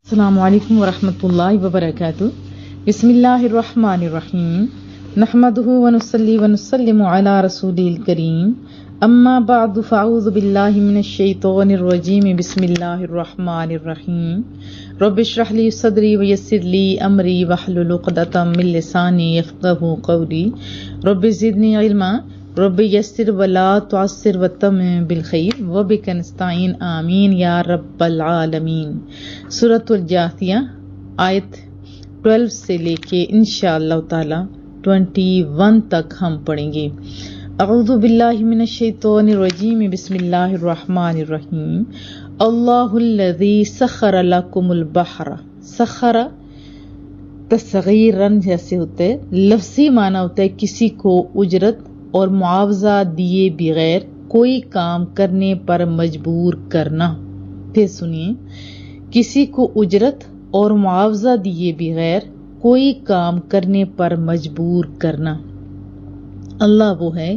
السلام علیکم ورحمۃ اللہ وبرکاتہ۔ بسم اللہ الرحمن الرحیم، نحمده ونصلی ونسلم علی رسول الکریم، اما بعد فاعوذ باللہ من الشیطان الرجیم، بسم اللہ الرحمن الرحیم۔ رب اشرح لی صدری ویسر لی امری واحلل عقدۃ من لسانی یفقہوا قولی، رب زدنی علما، رب یسر ولا تعسر وتمم بالخیر وبک نستعین، آمین یا رب العالمین۔ سورۃ الجاثیہ آیت 12 سے لے کے انشاءاللہ تعالی 21 تک ہم پڑھیں گے۔ اعوذ باللہ من الشیطان الرجیم، بسم اللہ الرحمن الرحیم۔ اللہ الذی سخر لکم البحر، سخر تصغیرن جیسے ہوتے لفظی معنی ہوتا ہے کسی کو اجرت اور معاوضہ دیے بغیر کوئی کام کرنے پر مجبور کرنا۔ پھر سنیے، کسی کو اجرت اور معاوضہ دیے بغیر کوئی کام کرنے پر مجبور کرنا۔ اللہ وہ ہے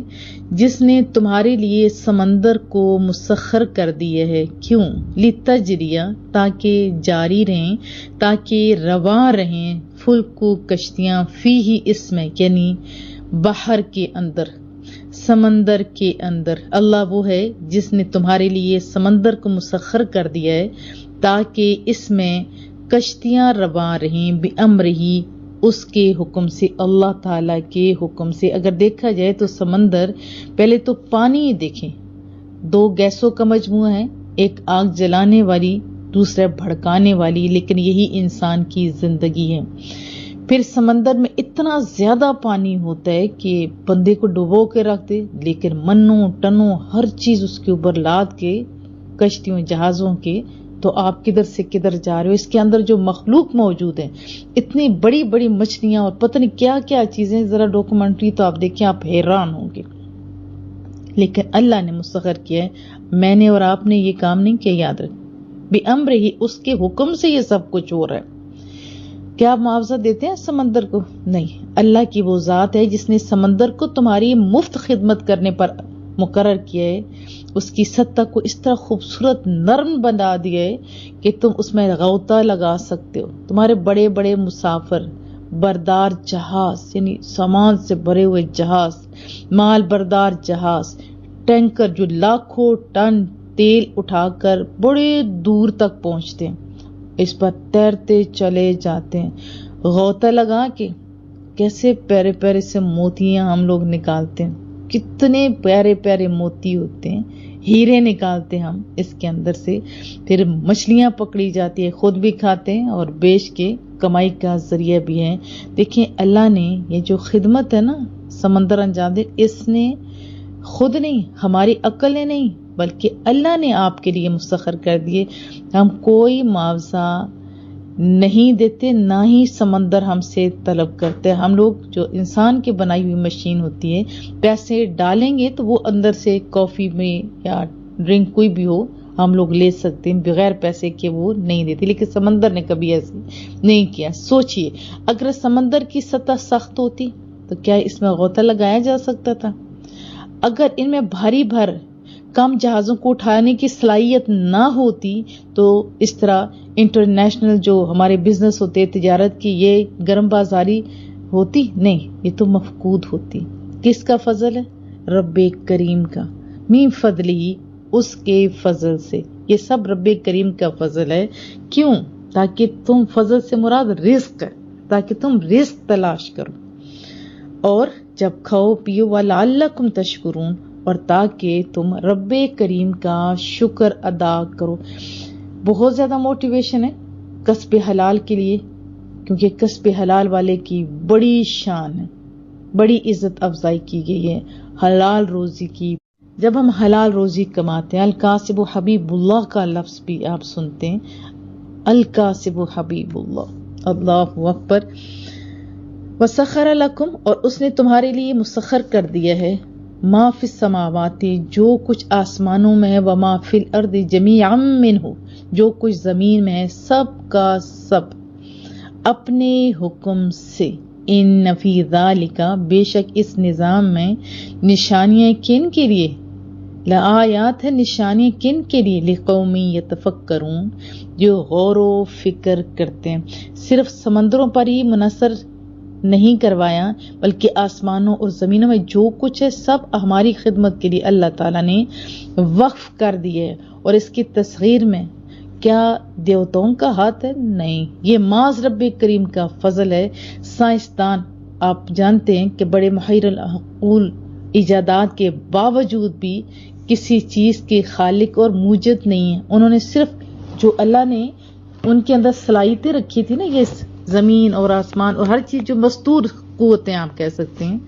جس نے تمہارے لیے سمندر کو مسخر کر دیا ہے۔ کیوں؟ لتجریہ، تاکہ جاری رہیں، تاکہ رواں رہیں، فلک و کشتیاں، فیہ، اس میں یعنی بحر کے اندر، سمندر کے اندر۔ اللہ وہ ہے جس نے تمہارے لیے سمندر کو مسخر کر دیا ہے تاکہ اس میں کشتیاں رواں رہیں، بِأَمْرِهِ، اس کے حکم سے، اللہ تعالیٰ کے حکم سے۔ اگر دیکھا جائے تو سمندر، پہلے تو پانی دیکھیں، دو گیسوں کا مجموعہ ہے، ایک آگ جلانے والی، دوسرا بھڑکانے والی، لیکن یہی انسان کی زندگی ہے۔ پھر سمندر میں اتنا زیادہ پانی ہوتا ہے کہ بندے کو ڈبو کے رکھ دے، لیکن منوں ٹنوں ہر چیز اس کے اوپر لاد کے، کشتیوں جہازوں کے، تو آپ کدھر سے کدھر جا رہے ہو۔ اس کے اندر جو مخلوق موجود ہیں، اتنی بڑی بڑی مچھلیاں اور پتہ نہیں کیا کیا چیزیں، ذرا ڈاکومنٹری تو آپ دیکھیں، آپ حیران ہوں گے۔ لیکن اللہ نے مسخر کیا ہے، میں نے اور آپ نے یہ کام نہیں کیا، یاد رکھ، بِأَمْرِهِ، اس کے حکم سے یہ سب کچھ ہو رہا ہے۔ کیا آپ معاوضہ دیتے ہیں سمندر کو؟ نہیں۔ اللہ کی وہ ذات ہے جس نے سمندر کو تمہاری مفت خدمت کرنے پر مقرر کیا ہے، اس کی سطح کو اس طرح خوبصورت نرم بنا دیا ہے کہ تم اس میں غوطہ لگا سکتے ہو۔ تمہارے بڑے بڑے مسافر بردار جہاز، یعنی سامان سے بھرے ہوئے جہاز، مال بردار جہاز، ٹینکر جو لاکھوں ٹن تیل اٹھا کر بڑے دور تک پہنچتے ہیں، اس پر تیرتے چلے جاتے ہیں، غوطہ لگا کے کیسے پیارے پیارے سے موتیاں ہم لوگ نکالتے ہیں، کتنے پیارے پیارے موتی ہوتے ہیں، ہیرے نکالتے ہیں ہم اس کے اندر سے، پھر مچھلیاں پکڑی جاتی ہے، خود بھی کھاتے ہیں اور بیچ کے کمائی کا ذریعہ بھی ہے۔ دیکھیں، اللہ نے یہ جو خدمت ہے نا سمندر انجام دے، اس نے خود نہیں، ہماری عقل نے نہیں، بلکہ اللہ نے آپ کے لیے مسخر کر دیے۔ ہم کوئی معاوضہ نہیں دیتے، نہ ہی سمندر ہم سے طلب کرتے۔ ہم لوگ جو انسان کی بنائی ہوئی مشین ہوتی ہے، پیسے ڈالیں گے تو وہ اندر سے کافی میں یا ڈرنک کوئی بھی ہو ہم لوگ لے سکتے ہیں، بغیر پیسے کے وہ نہیں دیتے، لیکن سمندر نے کبھی ایسے نہیں کیا۔ سوچئے، اگر سمندر کی سطح سخت ہوتی تو کیا اس میں غوطہ لگایا جا سکتا تھا؟ اگر ان میں بھاری بھر کم جہازوں کو اٹھانے کی صلاحیت نہ ہوتی تو اس طرح انٹرنیشنل جو ہمارے بزنس ہوتے، تجارت کی یہ گرم بازاری ہوتی نہیں، یہ تو مفقود ہوتی۔ کس کا فضل ہے؟ رب کریم کا، من فضلہ، اس کے فضل سے، یہ سب رب کریم کا فضل ہے۔ کیوں؟ تاکہ تم، فضل سے مراد رزق ہے، تاکہ تم رزق تلاش کرو، اور جب کھاؤ پیو، وَلَعَلَّكُمْ تَشْكُرُونَ، اور تاکہ تم رب کریم کا شکر ادا کرو۔ بہت زیادہ موٹیویشن ہے کسب حلال کے لیے، کیونکہ کسب حلال والے کی بڑی شان ہے، بڑی عزت افزائی کی گئی ہے حلال روزی کی۔ جب ہم حلال روزی کماتے ہیں، الکاسب حبیب اللہ کا لفظ بھی آپ سنتے ہیں، الکاسب حبیب اللہ، اللہ اکبر۔ وسخر لکم، اور اس نے تمہارے لیے مسخر کر دیا ہے، ما فی السماوات، جو کچھ آسمانوں میں ہے، وما فی الارض جمیعا منہ، جو کچھ زمین میں ہے، سب کا سب اپنے حکم سے۔ ان فی ذالک، بے شک اس نظام میں، نشانیاں کن کے لیے؟ لآیات ہے نشانی کن کے لیے، لقوم یتفکرون، جو غور و فکر کرتے ہیں۔ صرف سمندروں پر ہی منحصر نہیں کروایا، بلکہ آسمانوں اور زمینوں میں جو کچھ ہے سب ہماری خدمت کے لیے اللہ تعالیٰ نے وقف کر دیے، اور اس کی تصغیر میں کیا دیوتاؤں کا ہاتھ ہے؟ نہیں، یہ معاذ رب کریم کا فضل ہے۔ سائنسدان آپ جانتے ہیں کہ بڑے محیر العقول ایجادات کے باوجود بھی کسی چیز کے خالق اور موجد نہیں ہیں۔ انہوں نے صرف جو اللہ نے ان کے اندر صلاحیتیں رکھی تھی نا، یہ زمین اور آسمان اور ہر چیز جو مستور قوتیں آپ کہہ سکتے ہیں،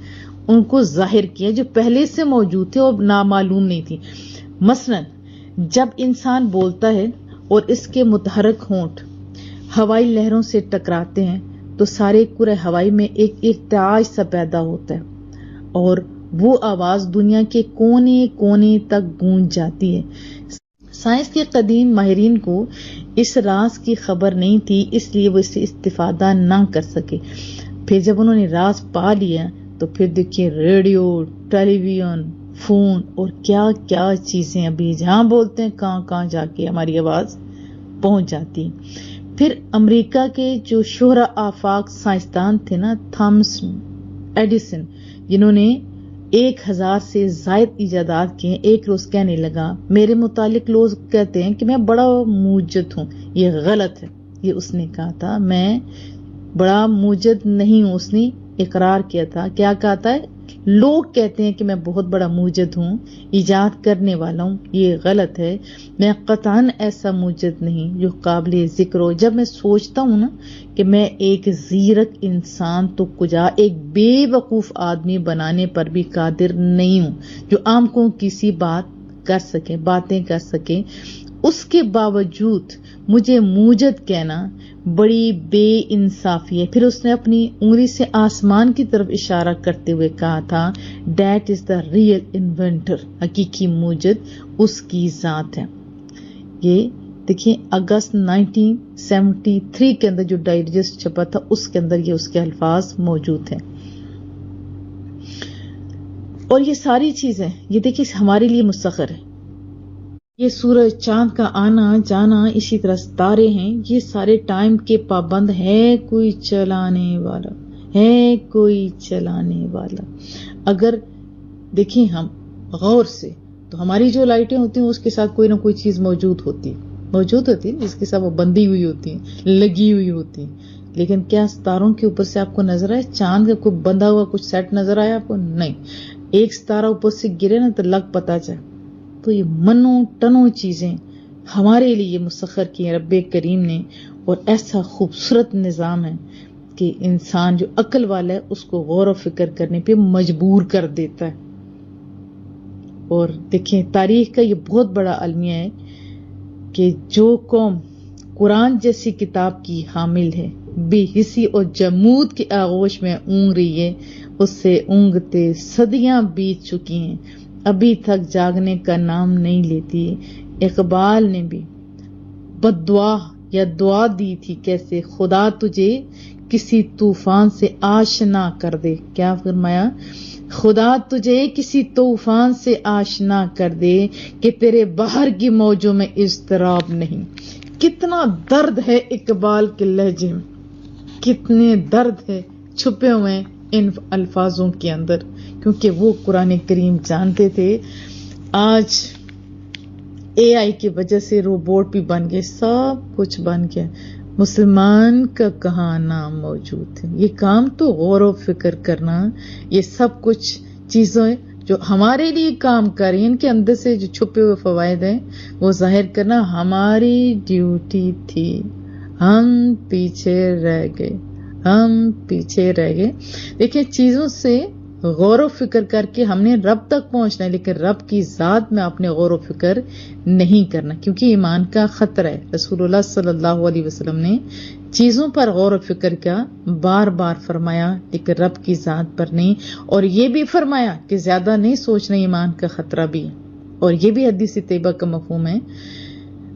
ان کو ظاہر کیا جو پہلے سے موجود تھے اور نامعلوم نہیں تھی۔ مثلا جب انسان بولتا ہے اور اس کے متحرک ہونٹ ہوائی لہروں سے ٹکراتے ہیں تو سارے کرۂ ہوائی میں ایک ارتعاش سا پیدا ہوتا ہے، اور وہ آواز دنیا کے کونے کونے تک گونج جاتی ہے۔ سائنس کے قدیم ماہرین کو اس راز کی خبر نہیں تھی، اس لیے وہ اس سے استفادہ نہ کر سکے۔ پھر جب انہوں نے راز پا لیا تو پھر دیکھیے ریڈیو، ٹیلی ویژن، فون اور کیا کیا چیزیں ابھی جہاں بولتے ہیں کہاں کہاں جا کے ہماری آواز پہنچ جاتی۔ پھر امریکہ کے جو شہرہ آفاق سائنسدان تھے نا، تھامس ایڈیسن، جنہوں نے 1000 سے زائد ایجادات کیے، ایک روز کہنے لگا میرے متعلق لوگ کہتے ہیں کہ میں بڑا موجد ہوں، یہ غلط ہے۔ یہ اس نے کہا تھا، میں بڑا موجد نہیں ہوں۔ اس نے اقرار کیا تھا، کیا کہا تھا؟ لوگ کہتے ہیں کہ میں بہت بڑا موجد ہوں، ایجاد کرنے والا ہوں، یہ غلط ہے۔ میں قطعاً ایسا موجد نہیں جو قابل ذکر ہو۔ جب میں سوچتا ہوں نا کہ میں ایک زیرک انسان تو کجا ایک بے وقوف آدمی بنانے پر بھی قادر نہیں ہوں جو عام کو کسی باتیں کر سکے، اس کے باوجود مجھے موجد کہنا بڑی بے انصافی ہے۔ پھر اس نے اپنی انگلی سے آسمان کی طرف اشارہ کرتے ہوئے کہا تھا، that is the real inventor, حقیقی موجد اس کی ذات ہے۔ یہ دیکھیں اگست 1973 کے اندر جو ڈائجسٹ چھپا تھا اس کے اندر یہ اس کے الفاظ موجود ہیں۔ اور یہ ساری چیزیں یہ دیکھیں ہمارے لیے مسخر ہے۔ یہ سورج، چاند کا آنا جانا، اسی طرح ستارے ہیں، یہ سارے ٹائم کے پابند ہے کوئی چلانے والا، ہے کوئی چلانے والا۔ اگر دیکھیں ہم غور سے تو ہماری جو لائٹیں ہوتی ہیں اس کے ساتھ کوئی نہ کوئی چیز موجود ہوتی ہے جس کے ساتھ وہ بندھی ہوئی ہوتی ہیں، لگی ہوئی ہوتی ہیں۔ لیکن کیا ستاروں کے اوپر سے آپ کو نظر آئے؟ چاند کا کوئی بندھا ہوا کچھ سیٹ نظر آیا آپ کو؟ نہیں۔ ایک ستارہ اوپر سے گرے نا تو لگ پتا چلے۔ تو یہ منوں ٹنوں چیزیں ہمارے لیے مسخر کی ہیں رب کریم نے، اور ایسا خوبصورت نظام ہے کہ انسان جو عقل والا ہے اس کو غور و فکر کرنے پہ مجبور کر دیتا ہے۔ اور دیکھیں تاریخ کا یہ بہت بڑا المیہ ہے کہ جو قوم قرآن جیسی کتاب کی حامل ہے، بے حسی اور جمود کے آغوش میں اونگ رہی ہے، اس سے اونگتے صدیاں بیت چکی ہیں، ابھی تک جاگنے کا نام نہیں لیتی۔ اقبال نے بھی بددعا یا دعا دی تھی، کیسے؟ خدا تجھے کسی طوفان سے آشنا کر دے۔ کیا فرمایا؟ خدا تجھے کسی طوفان سے آشنا کر دے کہ تیرے بحر کی موجوں میں اضطراب نہیں۔ کتنا درد ہے اقبال کے لہجے میں، کتنے درد ہے چھپے ہوئے ان الفاظوں کے اندر، کیونکہ وہ قرآن کریم جانتے تھے۔ آج اے آئی کی وجہ سے روبوٹ بھی بن گئے، سب کچھ بن گیا، مسلمان کا کہاں نام موجود ہے؟ یہ کام تو غور و فکر کرنا، یہ سب کچھ چیزیں جو ہمارے لیے کام کر رہی ہیں، ان کے اندر سے جو چھپے ہوئے فوائد ہیں وہ ظاہر کرنا ہماری ڈیوٹی تھی۔ ہم پیچھے رہ گئے۔ دیکھیں چیزوں سے غور و فکر کر کے ہم نے رب تک پہنچنا ہے، لیکن رب کی ذات میں آپ نے غور و فکر نہیں کرنا، کیونکہ ایمان کا خطرہ ہے۔ رسول اللہ صلی اللہ علیہ وسلم نے چیزوں پر غور و فکر کیا بار بار فرمایا، لیکن رب کی ذات پر نہیں، اور یہ بھی فرمایا کہ زیادہ نہیں سوچنا، ایمان کا خطرہ بھی، اور یہ بھی حدیث طیبہ کا مفہوم ہے۔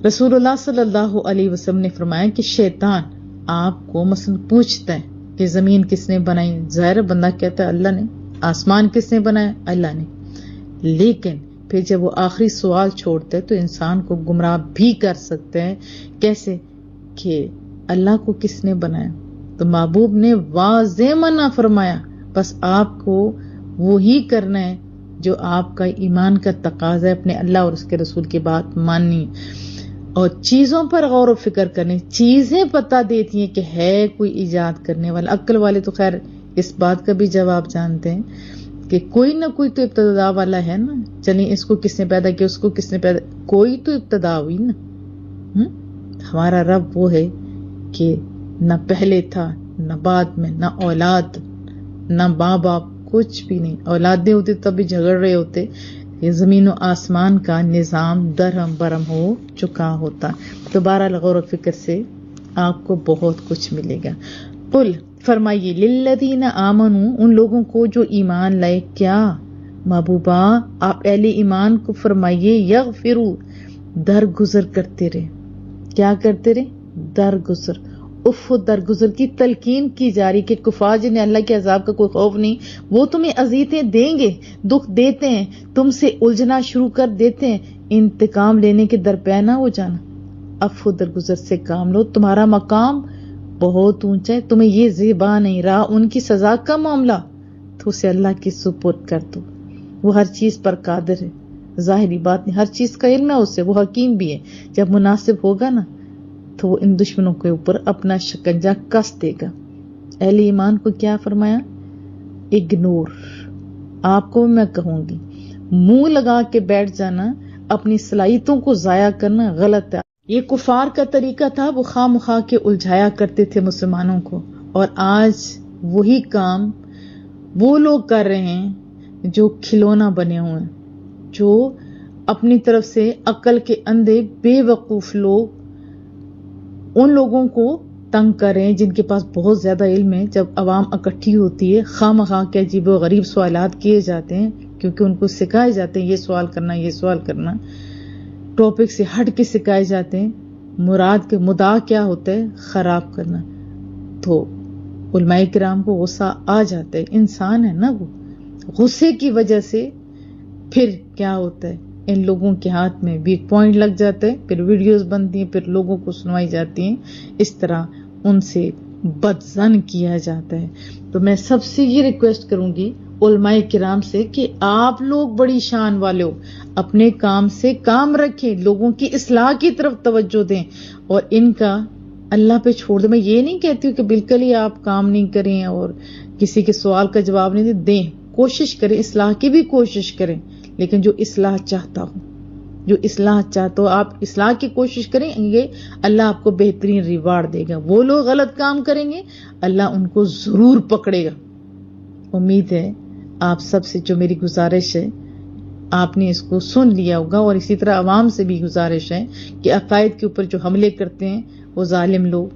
رسول اللہ صلی اللہ علیہ وسلم نے فرمایا کہ شیطان آپ کو مثلا پوچھتا ہے کہ زمین کس نے بنائی؟ ظاہر بندہ کہتا ہے اللہ نے۔ آسمان کس نے بنایا؟ اللہ نے۔ لیکن پھر جب وہ آخری سوال چھوڑتے تو انسان کو گمراہ بھی کر سکتے ہیں. کیسے؟ کہ اللہ کو کس نے بنایا؟ تو محبوب نے واضح منع فرمایا بس آپ کو وہی کرنا ہے جو آپ کا ایمان کا تقاضا ہے، اپنے اللہ اور اس کے رسول کی بات ماننی اور چیزوں پر غور و فکر کرنی. چیزیں پتہ دیتی ہیں کہ ہے کوئی ایجاد کرنے والا. عقل والے تو خیر اس بات کا بھی جواب جانتے ہیں کہ کوئی نہ کوئی تو ابتدا والا ہے نا. چلیں اس کو کس نے پیدا کیا، اس کو کس نے پیدا، کوئی تو ابتدا ہوئی نا. ہمارا رب وہ ہے کہ نہ پہلے تھا نہ بعد میں، نہ اولاد نہ ماں باپ، کچھ بھی نہیں. اولادیں ہوتی تب بھی جھگڑ رہے ہوتے. یہ زمین و آسمان کا نظام درہم برہم ہو چکا ہوتا. تو بہرحال غور و فکر سے آپ کو بہت کچھ ملے گا. قل فرمائیے للذین آمنوا، ان لوگوں کو جو ایمان لائے. کیا محبوبہ آپ اہل ایمان کو فرمائیے یغفروا، درگزر کرتے رہے. کیا کرتے رہے؟ درگزر. درگزر کی تلقین کی جا رہی کہ کفار جنہیں اللہ کے عذاب کا کوئی خوف نہیں، وہ تمہیں اذیتیں دیں گے، دکھ دیتے ہیں، تم سے الجھنا شروع کر دیتے ہیں، انتقام لینے کے درپے نہ ہو جانا. عفو درگزر سے کام لو، تمہارا مقام بہت اونچا ہے، تمہیں یہ زیبا نہیں رہا ان کی سزا کا معاملہ تو اسے اللہ کی سپرد کر دو. وہ ہر چیز پر قادر ہے، ظاہری بات نہیں، ہر چیز کا علم ہے اسے، وہ حکیم بھی ہے. جب مناسب ہوگا نا تو وہ ان دشمنوں کے اوپر اپنا شکنجہ کس دے گا. اہل ایمان کو کیا فرمایا؟ اگنور. آپ کو میں کہوں گی منہ لگا کے بیٹھ جانا، اپنی صلاحیتوں کو ضائع کرنا غلط ہے. یہ کفار کا طریقہ تھا، وہ خواہ مخواہ کے الجھایا کرتے تھے مسلمانوں کو، اور آج وہی کام وہ لوگ کر رہے ہیں جو کھلونا بنے ہوئے ہیں، جو اپنی طرف سے عقل کے اندھے بے وقوف لوگ ان لوگوں کو تنگ کریں جن کے پاس بہت زیادہ علم ہے. جب عوام اکٹھی ہوتی ہے خواہ مخواہ کے عجیب و غریب سوالات کیے جاتے ہیں، کیونکہ ان کو سکھائے جاتے ہیں یہ سوال کرنا، یہ سوال کرنا، ٹاپک سے ہٹ کے سکھائے جاتے ہیں. مراد کے مدعا کیا ہوتا ہے؟ خراب کرنا. تو علماء کرام کو غصہ آ جاتا ہے، انسان ہے نا وہ، غصے کی وجہ سے پھر کیا ہوتا ہے، ان لوگوں کے ہاتھ میں ویک پوائنٹ لگ جاتا ہے، پھر ویڈیوز بنتی ہیں، پھر لوگوں کو سنوائی جاتی ہیں، اس طرح ان سے بدظن کیا جاتا ہے. تو میں سب سے یہ ریکویسٹ کروں گی علماء کرام سے کہ آپ لوگ بڑی شان والے ہو، اپنے کام سے کام رکھیں، لوگوں کی اصلاح کی طرف توجہ دیں اور ان کا اللہ پہ چھوڑ دیں. میں یہ نہیں کہتی ہوں کہ بالکل ہی آپ کام نہیں کریں اور کسی کے سوال کا جواب نہیں دیں، کوشش کریں، اصلاح کی بھی کوشش کریں، لیکن جو اصلاح چاہتا ہو، جو اصلاح چاہتا ہو آپ اصلاح کی کوشش کریں گے، اللہ آپ کو بہترین ریوارڈ دے گا. وہ لوگ غلط کام کریں گے اللہ ان کو ضرور پکڑے گا. امید ہے آپ سب سے جو میری گزارش ہے آپ نے اس کو سن لیا ہوگا، اور اسی طرح عوام سے بھی گزارش ہے کہ عقائد کے اوپر جو حملے کرتے ہیں وہ ظالم لوگ،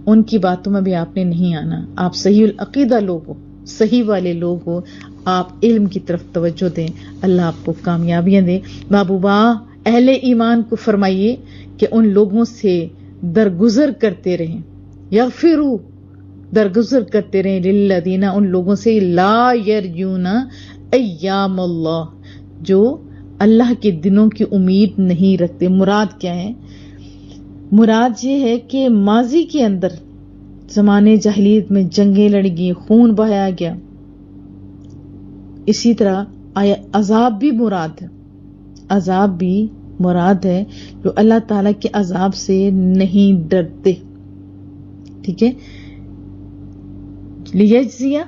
ان کی باتوں میں بھی آپ نے نہیں آنا. آپ صحیح العقیدہ لوگ ہو، صحیح والے لوگ ہو، آپ علم کی طرف توجہ دیں، اللہ آپ کو کامیابیاں دے. محبوبہ اہل ایمان کو فرمائیے کہ ان لوگوں سے درگزر کرتے رہیں، یغفروا، درگزر کرتے رہیں، للذین، ان لوگوں سے لا یرجون ایام اللہ، جو اللہ کے دنوں کی امید نہیں رکھتے. مراد کیا ہے؟ مراد یہ ہے کہ ماضی کے اندر زمانے جاہلیت میں جنگیں لڑی گئی، خون بہایا گیا. اسی طرح عذاب بھی مراد ہے، عذاب بھی مراد ہے، جو اللہ تعالیٰ کے عذاب سے نہیں ڈرتے. ٹھیک ہے، لیجزیہ،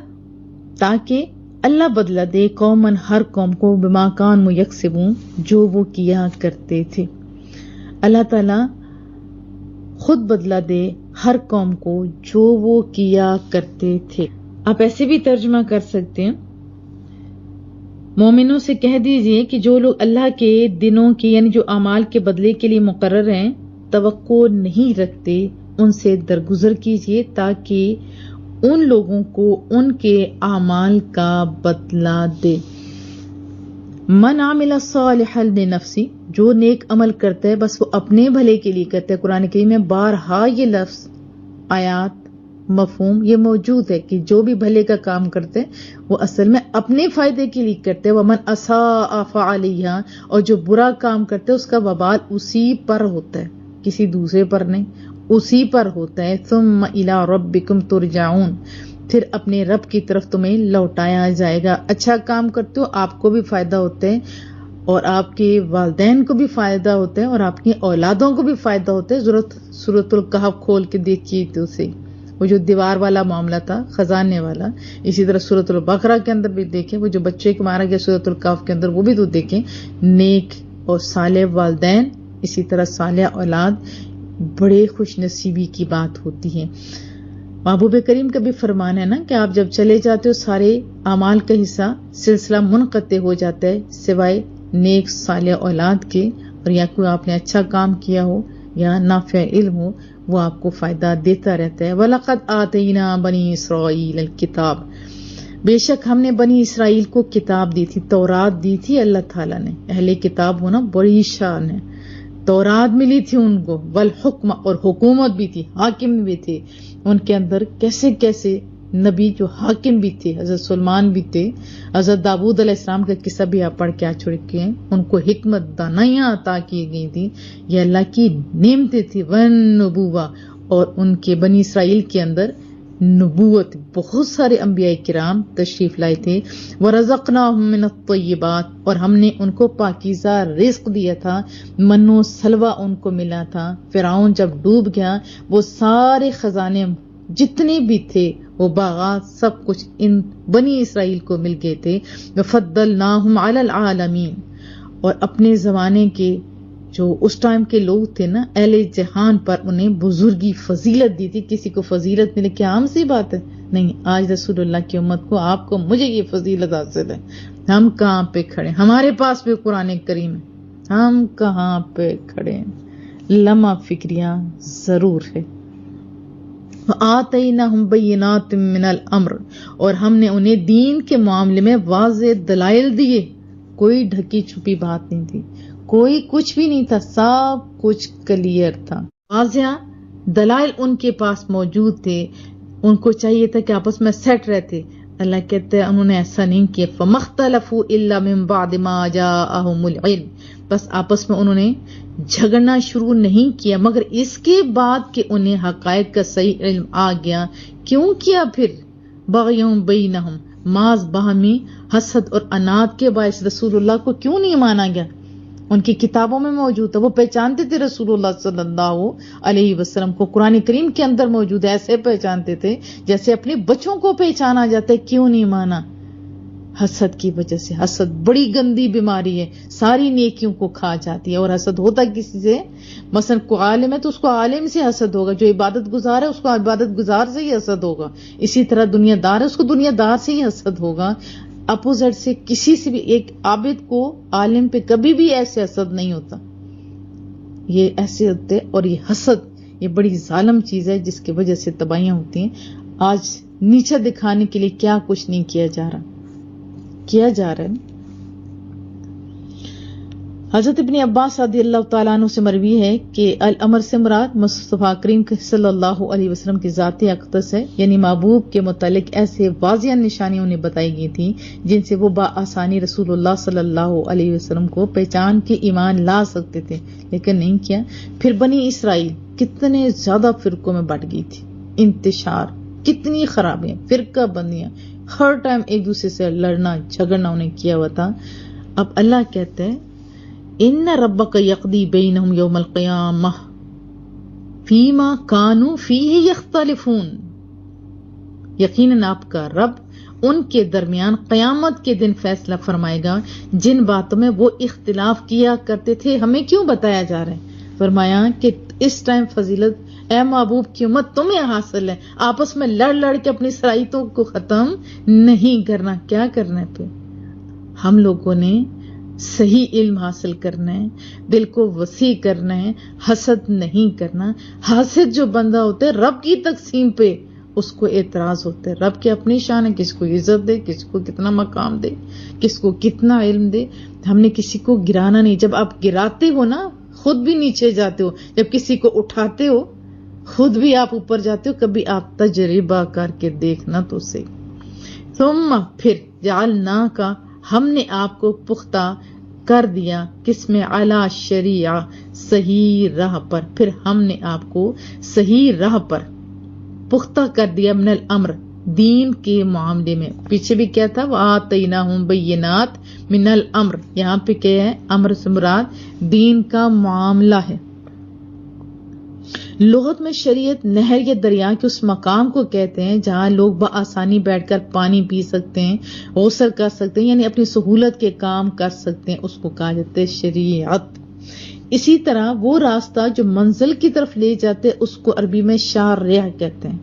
تاکہ اللہ بدلہ دے قومن، ہر قوم کو، بما کانوا یکسبون، جو وہ کیا کرتے تھے. اللہ تعالیٰ خود بدلہ دے ہر قوم کو جو وہ کیا کرتے تھے. آپ ایسے بھی ترجمہ کر سکتے ہیں، مومنوں سے کہہ دیجئے کہ جو لوگ اللہ کے دنوں کی یعنی جو اعمال کے بدلے کے لیے مقرر ہیں توقع نہیں رکھتے، ان سے درگزر کیجئے تاکہ ان لوگوں کو ان کے اعمال کا بدلہ دے. من عمل صالحا لنفسی، جو نیک عمل کرتا ہے بس وہ اپنے بھلے کے لیے کرتا ہے. قرآن کریم میں بارہا یہ لفظ آیات مفہوم یہ موجود ہے کہ جو بھی بھلے کا کام کرتے وہ اصل میں اپنے فائدے کے لیے کرتے. ومن اساء فعلیہا، اور جو برا کام کرتے اس کا وبال اسی پر ہوتا ہے، کسی دوسرے پر نہیں، اسی پر ہوتا ہے. ثم الی ربکم ترجعون، پھر اپنے رب کی طرف تمہیں لوٹایا جائے گا. اچھا کام کرتے ہو آپ کو بھی فائدہ ہوتا ہے، اور آپ کے والدین کو بھی فائدہ ہوتا ہے، اور آپ کی اولادوں کو بھی فائدہ ہوتا ہے. سورۃ الکہف کھول کے دیکھیے تو اسے، وہ جو دیوار والا معاملہ تھا، خزانے والا. اسی طرح سورۃ البقرہ کے اندر بھی دیکھیں، وہ جو بچے کو مارا گیا سورۃ الکہف کے اندر، وہ بھی تو دیکھیں. نیک اور صالح والدین، اسی طرح صالح اولاد، بڑے خوش نصیبی کی بات ہوتی ہے. محبوب کریم کا بھی فرمان ہے نا کہ آپ جب چلے جاتے ہو سارے اعمال کا حصہ سلسلہ منقطع ہو جاتا ہے سوائے نیک صالح اولاد کے، اور یا کوئی آپ نے اچھا کام کیا ہو یا نافع علم ہو، وہ آپ کو فائدہ دیتا رہتا ہے. وَلَقَدْ آتَيْنَا بَنِي إِسْرَائِيلَ الْكِتَابَ، بے شک ہم نے بنی اسرائیل کو کتاب دی تھی، تورات دی تھی اللہ تعالیٰ نے. اہل کتاب ہونا بڑی شان ہے. تورات ملی تھی ان کو، والحکم، اور حکومت بھی تھی، حاکم بھی تھے. ان کے اندر کیسے کیسے نبی جو حاکم بھی تھے، حضرت سلیمان بھی تھے، حضرت داؤد علیہ السلام کا قصہ بھی آپ پڑھ کے آ چکے ہیں. ان کو حکمت دانائیاں عطا کی گئی تھی، یہ اللہ کی نعمتیں تھی. والنبوہ، اور ان کے بنی اسرائیل کے اندر نبوت، بہت سارے انبیاء کرام تشریف لائے تھے. وَرَزَقْنَاهُم مِّنَ الطَّيِّبَاتِ، اور ہم نے ان کو پاکیزہ رزق دیا تھا، من و سلوہ ان کو ملا تھا. فرعون جب ڈوب گیا، وہ سارے خزانے جتنے بھی تھے، وہ باغات، سب کچھ ان بنی اسرائیل کو مل گئے تھے. وَفَضَّلْنَاهُمْ عَلَى الْعَالَمِينَ، اور اپنے زمانے کے جو اس ٹائم کے لوگ تھے نا، اہل جہان پر انہیں بزرگی فضیلت دی تھی. کسی کو فضیلت ملے کیا عام سی بات ہے؟ نہیں. آج رسول اللہ کی امت کو، آپ کو، مجھے یہ فضیلت حاصل ہے. ہم کہاں پہ کھڑے؟ ہمارے پاس بھی قرآن کریم ہے، ہم کہاں پہ کھڑے؟ لمحہ فکریاں ضرور ہے. آتیناہم بینات من الامر، اور ہم نے انہیں دین کے معاملے میں واضح دلائل دیے. کوئی ڈھکی چھپی بات نہیں تھی، کوئی کچھ بھی نہیں تھا، سب کچھ کلیئر تھا. واضح دلائل ان کے پاس موجود تھے. ان کو چاہیے تھا کہ آپس میں سیٹ رہتے. اللہ کہتے ہیں انہوں نے ایسا نہیں کیا. فَمَخْتَلَفُوا إِلَّا مِن بَعْدِ مَا جَاءَهُمُ الْعِلْمُ، بس آپس میں انہوں نے جھگڑنا شروع نہیں کیا مگر اس کے بعد کہ انہیں حقائق کا صحیح علم آ گیا. کیوں کیا پھر؟ بغیوں بینہم، ماز باہمی حسد اور اناد کے باعث رسول اللہ کو کیوں نہیں مانا گیا؟ ان کی کتابوں میں موجود تھا، وہ پہچانتے تھے رسول اللہ صلی اللہ علیہ وسلم کو. قرآن کریم کے اندر موجود ہے، ایسے پہچانتے تھے جیسے اپنے بچوں کو پہچانا جاتا ہے. کیوں نہیں مانا؟ حسد کی وجہ سے. حسد بڑی گندی بیماری ہے، ساری نیکیوں کو کھا جاتی ہے. اور حسد ہوتا کسی سے، مثلا کوئی عالم ہے تو اس کو عالم سے حسد ہوگا، جو عبادت گزار ہے اس کو عبادت گزار سے ہی حسد ہوگا. اسی طرح دنیا دار ہے، اس کو دنیا دار سے ہی حسد ہوگا. اپوزٹ سے کسی سے بھی، ایک عابد کو عالم پہ کبھی بھی ایسے حسد نہیں ہوتا. یہ ایسے ہوتے، اور یہ حسد یہ بڑی ظالم چیز ہے جس کی وجہ سے تباہیاں ہوتی ہیں. آج نیچا دکھانے کے لیے کیا کچھ نہیں کیا جا رہا ہے. حضرت ابن عباس رضی اللہ تعالیٰ عنہ سے مروی ہے کہ الامر سے مراد مصطفیٰ کریم صلی اللہ علیہ وسلم کی ذاتی اقدس ہے، یعنی محبوب کے متعلق ایسے واضح نشانیاں انہیں بتائی گئی تھیں جن سے وہ بآسانی رسول اللہ صلی اللہ علیہ وسلم کو پہچان کے ایمان لا سکتے تھے، لیکن نہیں کیا. پھر بنی اسرائیل کتنے زیادہ فرقوں میں بٹ گئی تھی، انتشار، کتنی خرابیاں، فرقہ بندیاں، ہر ٹائم ایک دوسرے سے لڑنا جھگڑنا انہیں کیا ہوا تھا. اب اللہ کہتے ہیں ان ربک یقضی بینہم یوم القیامہ فیما کانوا فیہ یختلفون، یقیناً آپ کا رب ان کے درمیان قیامت کے دن فیصلہ فرمائے گا جن باتوں میں وہ اختلاف کیا کرتے تھے. ہمیں کیوں بتایا جا رہا ہے؟ فرمایا کہ اس ٹائم فضیلت اے محبوب کی امت تمہیں حاصل ہے. آپس میں لڑ لڑ کے اپنی صلاحیتوں کو ختم نہیں کرنا. کیا کرنا ہے پھر؟ ہم لوگوں نے صحیح علم حاصل کرنا ہے، دل کو وسیع کرنا ہے، حسد نہیں کرنا. حاسد جو بندہ ہوتا ہے رب کی تقسیم پہ اس کو اعتراض ہوتا ہے. رب کی اپنی شان ہے، کس کو عزت دے، کس کو کتنا مقام دے، کس کو کتنا علم دے. ہم نے کسی کو گرانا نہیں. جب آپ گراتے ہو نا خود بھی نیچے جاتے ہو، جب کسی کو اٹھاتے ہو خود بھی آپ اوپر جاتے ہو، کبھی آپ تجربہ کر کے دیکھنا تو صحیح. ثم پھر جعلنا کا ہم نے آپ کو پختہ کر دیا، کس میں؟ علی شریعہ، صحیح راہ پر. پھر ہم نے آپ کو صحیح راہ پر پختہ کر دیا، من الامر، دین کے معاملے میں. پیچھے بھی کیا تھا؟ وآتیناہم بینات من الامر. یہاں پہ کیا ہے؟ امر سے مراد دین کا معاملہ ہے. لغت میں شریعت نہر یا دریا کے اس مقام کو کہتے ہیں جہاں لوگ بآسانی بیٹھ کر پانی پی سکتے ہیں، غسل کر سکتے ہیں، یعنی اپنی سہولت کے کام کر سکتے ہیں، اس کو کہا جاتا ہے شریعت. اسی طرح وہ راستہ جو منزل کی طرف لے جاتے اس کو عربی میں شارع کہتے ہیں.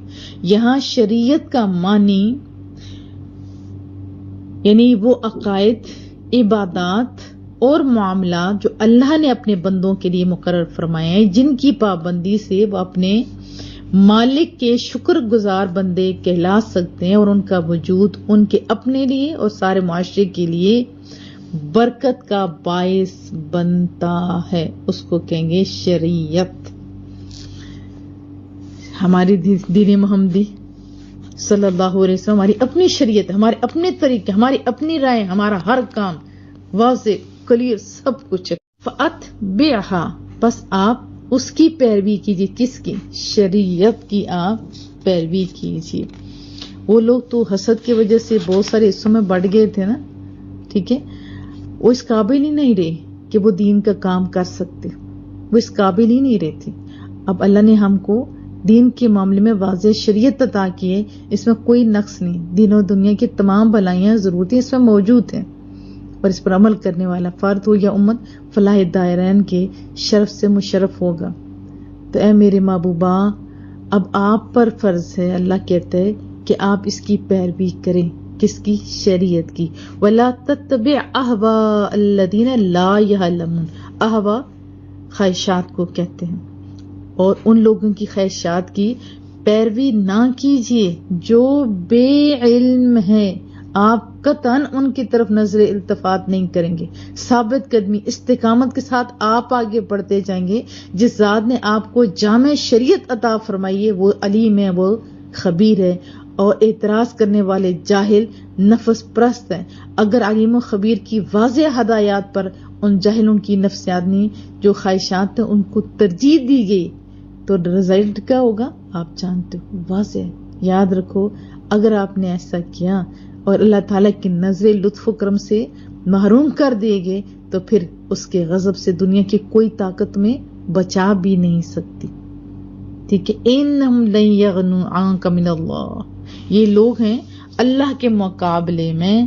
یہاں شریعت کا معنی یعنی وہ عقائد، عبادات اور معاملات جو اللہ نے اپنے بندوں کے لیے مقرر فرمائے ہیں، جن کی پابندی سے وہ اپنے مالک کے شکر گزار بندے کہلا سکتے ہیں، اور ان کا وجود ان کے اپنے لیے اور سارے معاشرے کے لیے برکت کا باعث بنتا ہے، اس کو کہیں گے شریعت. ہماری دین محمدی صلی اللہ علیہ وسلم ہماری اپنی شریعت، ہمارے اپنے طریقے، ہماری اپنی رائے، ہمارا ہر کام واضح کلیئر سب کچھ. فَأَتْبِعْهَا، بس آپ اس کی پیروی کیجیے. کس کی؟ شریعت کی آپ پیروی کیجیے. وہ لوگ تو حسد کی وجہ سے بہت سارے حصوں میں بڑھ گئے تھے نا، ٹھیک ہے، وہ اس قابل ہی نہیں رہے کہ وہ دین کا کام کر سکتے، وہ اس قابل ہی نہیں رہے تھے. اب اللہ نے ہم کو دین کے معاملے میں واضح شریعت عطا کی ہے، اس میں کوئی نقص نہیں. دین و دنیا کی تمام بھلائیاں ضرورتیں اس میں موجود ہیں، اور اس پر عمل کرنے والا فرد ہو یا امت فلاح دائرین کے شرف سے مشرف ہوگا. تو اے میرے محبوبہ، اب آپ پر فرض ہے، اللہ کہتا ہے کہ آپ اس کی پیروی کریں. کس کی؟ شریعت کی. وَلَا تَتَّبِعْ أَهْوَاءَ الَّذِينَ لَا يَعْلَمُونَ. احوا خواہشات کو کہتے ہیں، اور ان لوگوں کی خواہشات کی پیروی نہ کیجیے جو بے علم ہے. آپ قطعاً ان کی طرف نظر التفات نہیں کریں گے. ثابت قدمی، استقامت کے ساتھ آپ آگے بڑھتے جائیں گے. جس ذات نے آپ کو جامع شریعت عطا فرمائی ہے وہ علیم ہے، وہ خبیر ہے. اور اعتراض کرنے والے جاہل نفس پرست ہیں. اگر علیم و خبیر کی واضح ہدایات پر ان جاہلوں کی نفسیانی جو خواہشات ہیں ان کو ترجیح دی گئی تو رزلٹ کیا ہوگا آپ جانتے ہو، واضح. یاد رکھو، اگر آپ نے ایسا کیا اور اللہ تعالیٰ کی نظر لطف و کرم سے محروم کر دیے گئے تو پھر اس کے غضب سے دنیا کی کوئی طاقت میں بچا بھی نہیں سکتی. ٹھیک ہے، انہم لن یغنوا عنک من اللہ، یہ لوگ ہیں اللہ کے مقابلے میں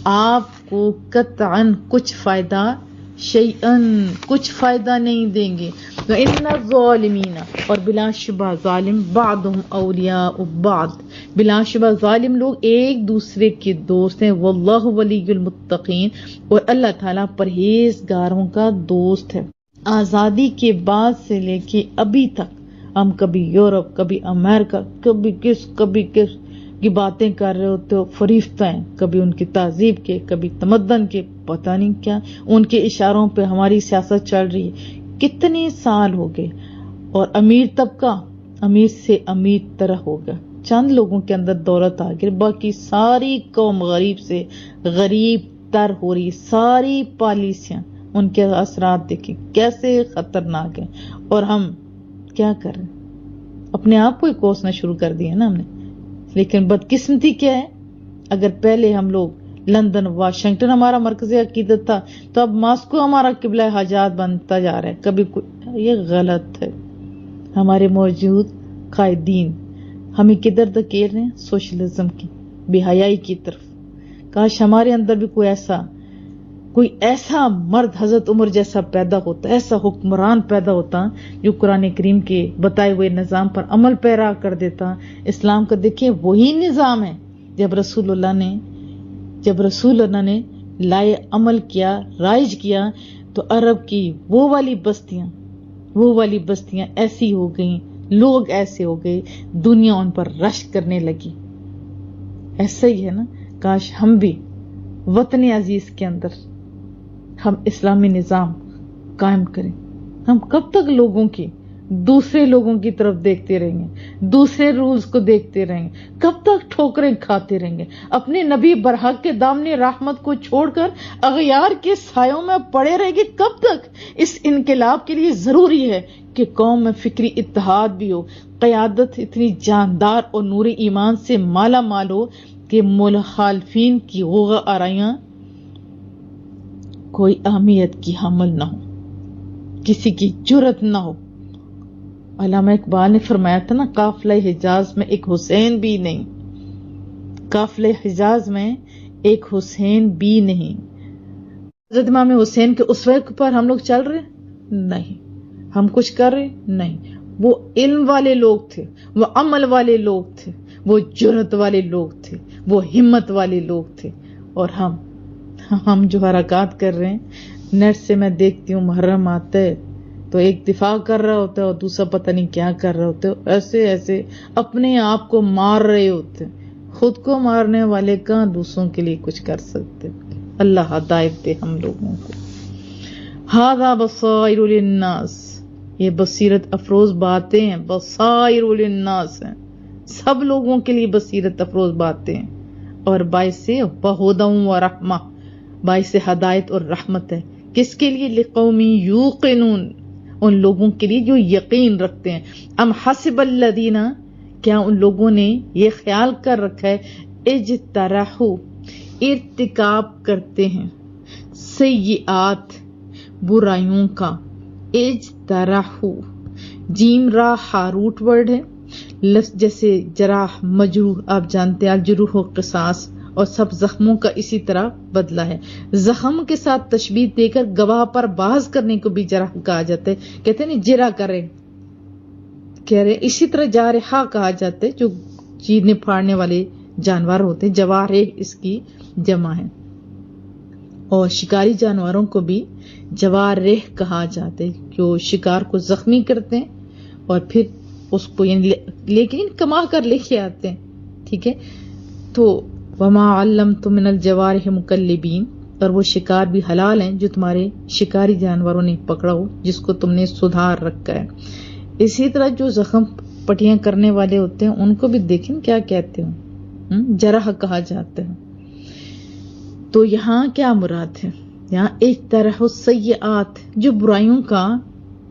آپ کو قطعاً کچھ فائدہ، شیئن کچھ فائدہ نہیں دیں گے. وَإِنَّ الظَّالِمِينَ، اور بلا شبہ ظالم، بعضهم اولیاء بعض، بلا شبہ ظالم لوگ ایک دوسرے کے دوست ہیں. واللہ ولی المتقین، اور اللہ تعالیٰ پرہیزگاروں کا دوست ہے. آزادی کے بعد سے لے کے ابھی تک ہم کبھی یورپ، کبھی امریکہ، کبھی کس کی باتیں کر رہے ہوتے ہو، فریفتہ ہیں، کبھی ان کی تہذیب کے، کبھی تمدن کے، پتہ نہیں کیا، ان کے اشاروں پہ ہماری سیاست چل رہی ہے. کتنے سال ہو گئے، اور امیر طبقہ امیر سے امیر طرح ہو گیا. چند لوگوں کے اندر دولت آ گئی، باقی ساری قوم غریب سے غریب تر ہو رہی. ساری پالیسیاں، ان کے اثرات دیکھیں کیسے خطرناک ہیں. اور ہم کیا کر رہے ہیں؟ اپنے آپ کو ہی کوسنا شروع کر دیا نا ہم نے. لیکن بدقسمتی کیا ہے، اگر پہلے ہم لوگ لندن، واشنگٹن ہمارا مرکز عقیدت تھا، تو اب ماسکو ہمارا قبلہ حاجات بنتا جا رہا ہے. کبھی یہ غلط ہے. ہمارے موجود قائدین ہمیں کدھر دھکیل رہے ہیں؟ سوشلزم کی، بے حیائی کی طرف. کاش ہمارے اندر بھی کوئی ایسا مرد حضرت عمر جیسا پیدا ہوتا، ایسا حکمران پیدا ہوتا جو قرآن کریم کے بتائے ہوئے نظام پر عمل پیرا کر دیتا. اسلام کا دیکھیں وہی نظام ہے جب رسول اللہ نے لائے عمل کیا، رائج کیا، تو عرب کی وہ والی بستیاں ایسی ہو گئیں، لوگ ایسے ہو گئے، دنیا ان پر رشک کرنے لگی. ایسا ہی ہے نا. کاش ہم بھی وطن عزیز کے اندر ہم اسلامی نظام قائم کریں. ہم کب تک لوگوں کی دوسرے لوگوں کی طرف دیکھتے رہیں گے، دوسرے رولز کو دیکھتے رہیں گے، کب تک ٹھوکریں کھاتے رہیں گے؟ اپنے نبی برحق کے دامن رحمت کو چھوڑ کر اغیار کے سایوں میں پڑے رہیں گے کب تک؟ اس انقلاب کے لیے ضروری ہے کہ قوم میں فکری اتحاد بھی ہو، قیادت اتنی جاندار اور نور ایمان سے مالا مال ہو کہ مخالفین کی غوغا آرائیاں کوئی اہمیت کی حامل نہ ہو، کسی کی جرت نہ ہو۔ علامہ اقبال نے فرمایا تھا نا، قافلہ حجاز میں ایک حسین بھی نہیں، قافلہ حجاز میں ایک حسین بھی نہیں۔ حضرت امام حسین کے اسوے پر ہم لوگ چل رہے نہیں، ہم کچھ کر رہے نہیں۔ وہ علم والے لوگ تھے، وہ عمل والے لوگ تھے، وہ جرت والے لوگ تھے، وہ ہمت والے لوگ تھے۔ اور ہم جو حرکات کر رہے ہیں، نیٹ سے میں دیکھتی ہوں، محرم آتا ہے تو ایک دفاع کر رہا ہوتا ہے اور دوسرا پتہ نہیں کیا کر رہا ہوتا ہے، ایسے اپنے آپ کو مار رہے ہوتے ہیں۔ خود کو مارنے والے کہاں دوسروں کے لیے کچھ کر سکتے؟ اللہ ہدایت دے ہم لوگوں کو۔ ھذا بصائر للناس، یہ بصیرت افروز باتیں ہیں، بصائر للناس ہیں، سب لوگوں کے لیے بصیرت افروز باتیں ہیں، اور باعث بہدی و رحمہ، باعث ہدایت اور رحمت ہے۔ کس کے لیے؟ لقوم یوقنون، ان لوگوں کے لیے جو یقین رکھتے ہیں۔ ام حسب الذین، کیا ان لوگوں نے یہ خیال کر رکھا ہے، اجترحوا، ارتکاب کرتے ہیں، سیئات، برائیوں کا، اجترحوا، جیم را ہاروٹ ورڈ ہے، لفظ جیسے جراح، مجروح، آپ جانتے ہیں الجروح و قصاص، اور سب زخموں کا اسی طرح بدلہ ہے۔ زخم کے ساتھ تشبیہ دے کر گواہ پر بحث کرنے کو بھی جرح کہا جاتا ہے، کہتے ہیں نا جرح کرے، کہہ رہے اسی طرح جارحہ کہا جاتا ہے جو چیرنے پھاڑنے والے جانور ہوتے ہیں، جوارح اس کی جمع ہے۔ اور شکاری جانوروں کو بھی جوارح کہا جاتا ہے، جو شکار کو زخمی کرتے ہیں اور پھر اس کو لیکن کما کر لے کے آتے ہیں، ٹھیک ہے۔ تو وما علمتم من الجوارح مکلبین، اور وہ شکار بھی حلال ہیں جو تمہارے شکاری جانوروں نے پکڑا ہو، جس کو تم نے سدھار رکھا ہے۔ اسی طرح جو زخم پٹیاں کرنے والے ہوتے ہیں ان کو بھی دیکھیں کیا کہتے ہیں، جرح کہا جاتا ہے۔ تو یہاں کیا مراد ہے؟ یہاں اجترحوا السیئات، جو برائیوں کا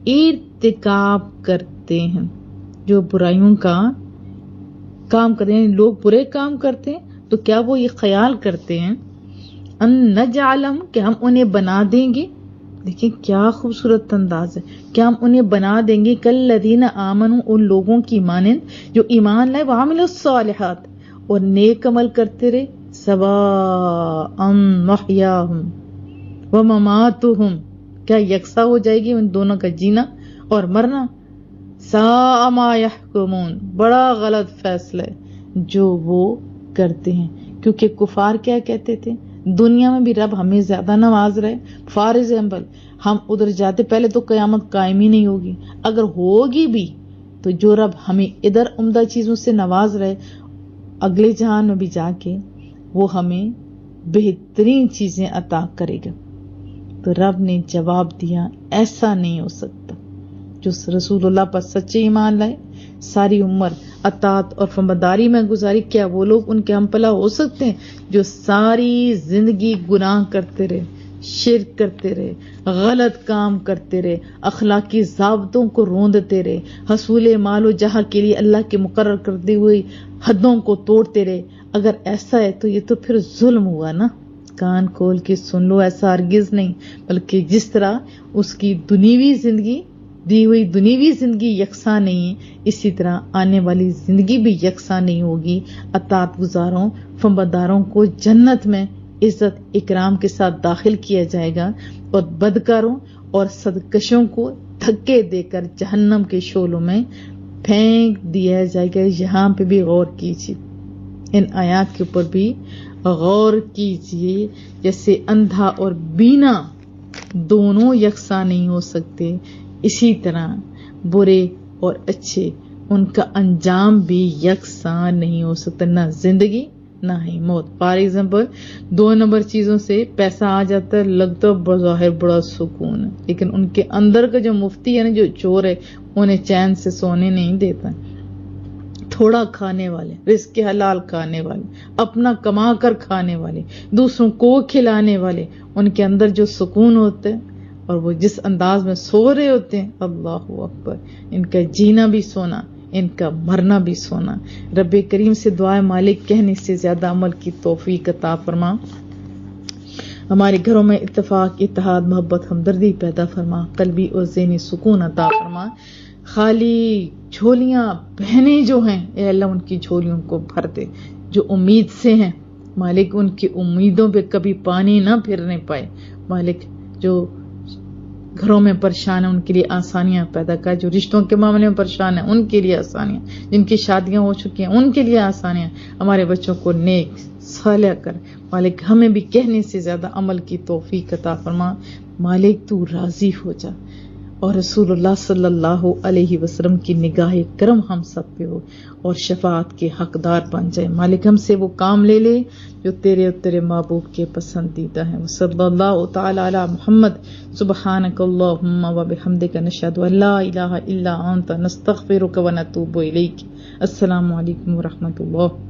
ارتکاب کرتے ہیں، جو برائیوں کا کام کرتے ہیں، لوگ برے کام کرتے ہیں تو کیا وہ یہ خیال کرتے ہیں ان نجعلہم، کہ ہم انہیں بنا دیں گے، دیکھیں کیا خوبصورت انداز ہے، کیا ہم انہیں بنا دیں گے کالذین آمنوا، ان لوگوں کی مانند جو ایمان لائے، وعملوا الصالحات، اور نیک عمل کرتے رہے، سواء محیاہم ومماتہم، کیا یکساں ہو جائے گی ان دونوں کا جینا اور مرنا؟ ساء ما یحکمون، بڑا غلط فیصلہ ہے جو وہ کرتے ہیں۔ کیونکہ کفار کیا کہتے تھے، دنیا میں بھی رب ہمیں زیادہ نواز رہے، فار ایگزامپل ہم ادھر جاتے پہلے تو قیامت قائم ہی نہیں ہوگی، اگر ہوگی بھی تو جو رب ہمیں ادھر عمدہ چیزوں سے نواز رہے، اگلے جہان میں بھی جا کے وہ ہمیں بہترین چیزیں عطا کرے گا۔ تو رب نے جواب دیا ایسا نہیں ہو سکتا، جو رسول اللہ پر سچے ایمان لائے، ساری عمر اطاعت اور فرمانبرداری میں گزاری، کیا وہ لوگ ان کے ہم پلا ہو سکتے ہیں جو ساری زندگی گناہ کرتے رہے، شرک کرتے رہے، غلط کام کرتے رہے، اخلاقی ضابطوں کو روندتے رہے، حصول مال و جاہ کے لیے اللہ کے مقرر کردی ہوئی حدوں کو توڑتے رہے؟ اگر ایسا ہے تو یہ تو پھر ظلم ہوا نا۔ کان کھول کے سن لو، ایسا ہرگز نہیں، بلکہ جس طرح اس کی دنیوی زندگی دی ہوئی دنیوی زندگی یکساں نہیں ہے، اسی طرح آنے والی زندگی بھی یکساں نہیں ہوگی۔ اطاعت گزاروں، فرمانبرداروں کو جنت میں عزت اکرام کے ساتھ داخل کیا جائے گا، اور بدکاروں اور صدقشوں کو دھکے دے کر جہنم کے شعلوں میں پھینک دیا جائے گا۔ یہاں پہ بھی غور کیجیے، ان آیات کے اوپر بھی غور کیجیے۔ جیسے اندھا اور بینا دونوں یکساں نہیں ہو سکتے، اسی طرح برے اور اچھے ان کا انجام بھی یکساں نہیں ہو سکتا، نہ زندگی نہیں موت. فار ایگزامپل 2 نمبر چیزوں سے پیسہ آ جاتا ہے، لگتا ہے بظاہر بڑا سکون ہے، لیکن ان کے اندر کا جو مفتی ہے نا، جو چور ہے، انہیں چین سے سونے نہیں دیتا. تھوڑا کھانے والے، رزق حلال کھانے والے، اپنا کما کر کھانے والے، دوسروں کو کھلانے والے، ان کے اندر جو سکون ہوتا ہے اور وہ جس انداز میں سو رہے ہوتے ہیں، اللہ اکبر، ان کا جینا بھی سونا، ان کا مرنا بھی سونا. رب کریم سے دعائے مالک کہنے سے زیادہ عمل کی توفیق عطا فرما. ہمارے گھروں میں اتفاق، اتحاد، محبت، ہمدردی پیدا فرما. قلبی اور ذہنی سکون عطا فرما. خالی جھولیاں بہنیں جو ہیں، اے اللہ ان کی جھولیوں کو بھر دے. جو امید سے ہیں مالک، ان کی امیدوں پہ کبھی پانی نہ پھرنے پائے. مالک جو گھروں میں پریشان ہیں ان کے لیے آسانیاں پیدا کر. جو رشتوں کے معاملے میں پریشان ہیں ان کے لیے آسانیاں. جن کی شادیاں ہو چکی ہیں ان کے لیے آسانیاں. ہمارے بچوں کو نیک صالح کر. مالک ہمیں بھی کہنے سے زیادہ عمل کی توفیق عطا فرما. مالک تو راضی ہو جا اور رسول اللہ صلی اللہ علیہ وسلم کی نگاہ کرم ہم سب پہ ہو اور شفاعت کے حقدار بن جائے. مالک ہم سے وہ کام لے لے جو تیرے اور تیرے محبوب کے پسندیدہ ہیں. صلی اللہ تعالی علی محمد. سبحانک اللہم و بحمدک، نشہد ان لا الہ الا انت، نستغفرک و نتوب الیک. السلام علیکم و رحمۃ اللہ.